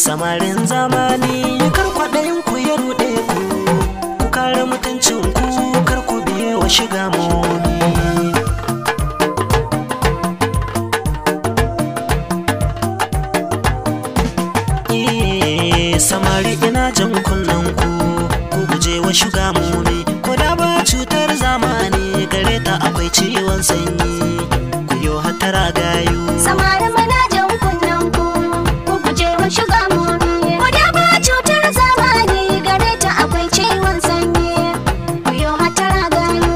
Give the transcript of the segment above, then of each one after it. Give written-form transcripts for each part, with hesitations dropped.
Samarin zamani kar kwaɗayin ku ya ruɗe ku, ku kare mutuncin ku kar ku biye wa shiga muni. Samari ina jan kunnen ku, ku guje wa shiga muni. Ko da ba cutar zamani gare ta akwai ciwon sanyi, ku yo hatara gayu. Samari muna jan kunnen ku, ku guje wa shiga muni. Ko da ba cutar zamani gare ta akwai ciwon sanyi, ku yo hatara gayu.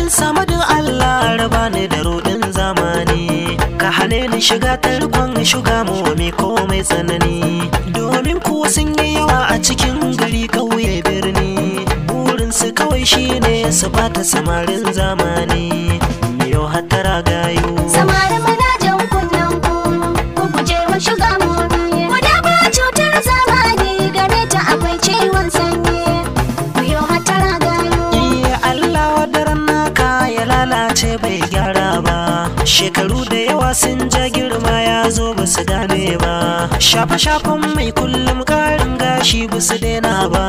Samadin Allah raba ni da rodin zamani, ka hane ni shiga tarkon shuga mai komai tsanani. Domin ku sun yi yawa a cikin gari ƙauye birni, burinsu kawai shine su bata samarin zamani. Miyo hatara gayu. Samari muna jan kunnen ku, ku guje wa shiga muni. Ko da ba cutar zamani gare ta akwai ciwon sanyi, ku yo hatara gayu. Allah wadaran naka ya lalace bai gyara ba, shekaru da yawa sun ja girma ya zo ba su gane ba. Shafe-shafen mai kullum ƙarin gashi ba su daina ba,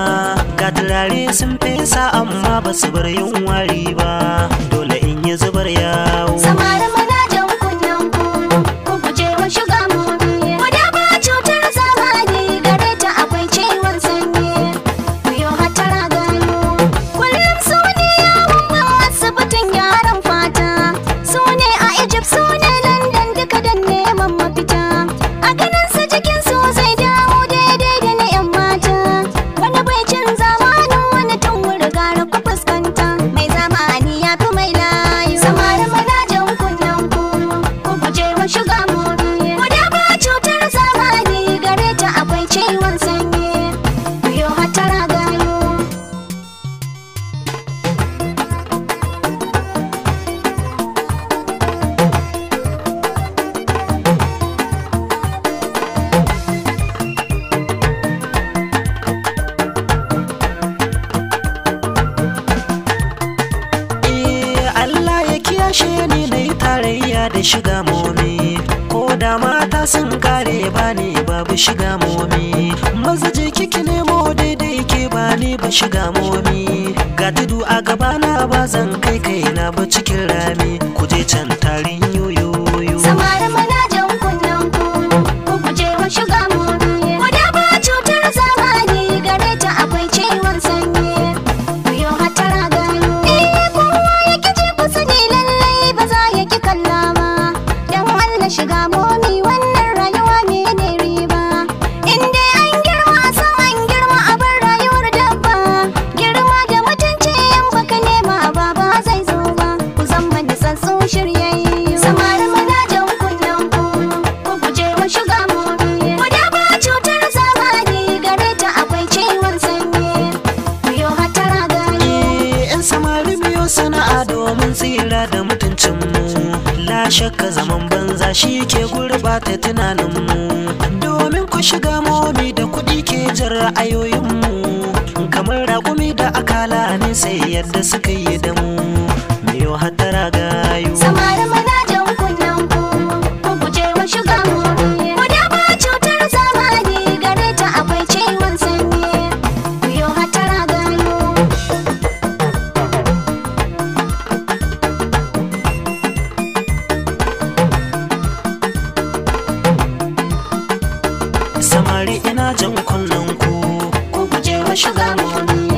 ga turare sun fesa amma ba su bar yin wari ba, dole in yi zubar yawo. Samari muna jan kunnen ku, ku guje wa shiga muni. Ko da ba cutar zamani gare ta akwai ciwon sanyi, ku yo hatara gayu. Kullum su ne yawon asibitin gyaran fata, su ne a Egypt, su ne London duka don neman mafita. A ganin su jikin su zai dawo daidai da na 'yan mata, wani bai cin zamanin wani tun wuri gara ku fuskanta. Mai zamani ya fi mai layu. Samari muna jan kunnen ku, ku guje wa shiga muni. Ko da ba cutar zamani gare ta akwai ciwon sanyi, ku yo hatara gayu. Allah ya kiyashe ni na yi tarayya da shiga momi, ko da mata sun kare ba ni babu shiga momi. Maza je kiki nemo daidai ke ba ni ba shiga momi, ga tudu a gabana ba zan kai kaina ba cikin rami, ku je can tarin yoyoyo. Samari muna jan kunnen ku, ku guje wa shiga muni. Ko da ba cutar zamani gare ta akwai ciwon sanyi, ku yo hatara gayu. Kowa ya ƙi ku sani lallai ba za ya ƙi kalla ba, don Allah shiga muni wannan rayuwa mene riba. In dai an girma a san an girma a bar rayuwar dabba, girma da mutunci yan baka nema ba ba zai zo ba, ku zama nisassu shiryayyu. Samari muna jan kunnen ku, ku guje wa shiga muni. Ko da ba cutar zamani gare ta akwai ciwon sanyi, ku yo hatara gayu. 'Yan samari biyo sana'a domin tsira da mutuncinmu, la shakka zaman banza shi ke gurɓata tunaninmu. Domin ku shiga momi da kuɗi ke jin ra'ayoyinmu, kamar raƙumi da akala ne sai yadda suka yi da mu. Miyo hatara gayu. Samari muna jan kunnen ku, ku guje wa shiga muni. Ko da ba cutar zamani gare ta akwai ciwon sanyi, ku yo hatara gayu. Samari ina jan kunnen ku, Ku guje wa shiga muni.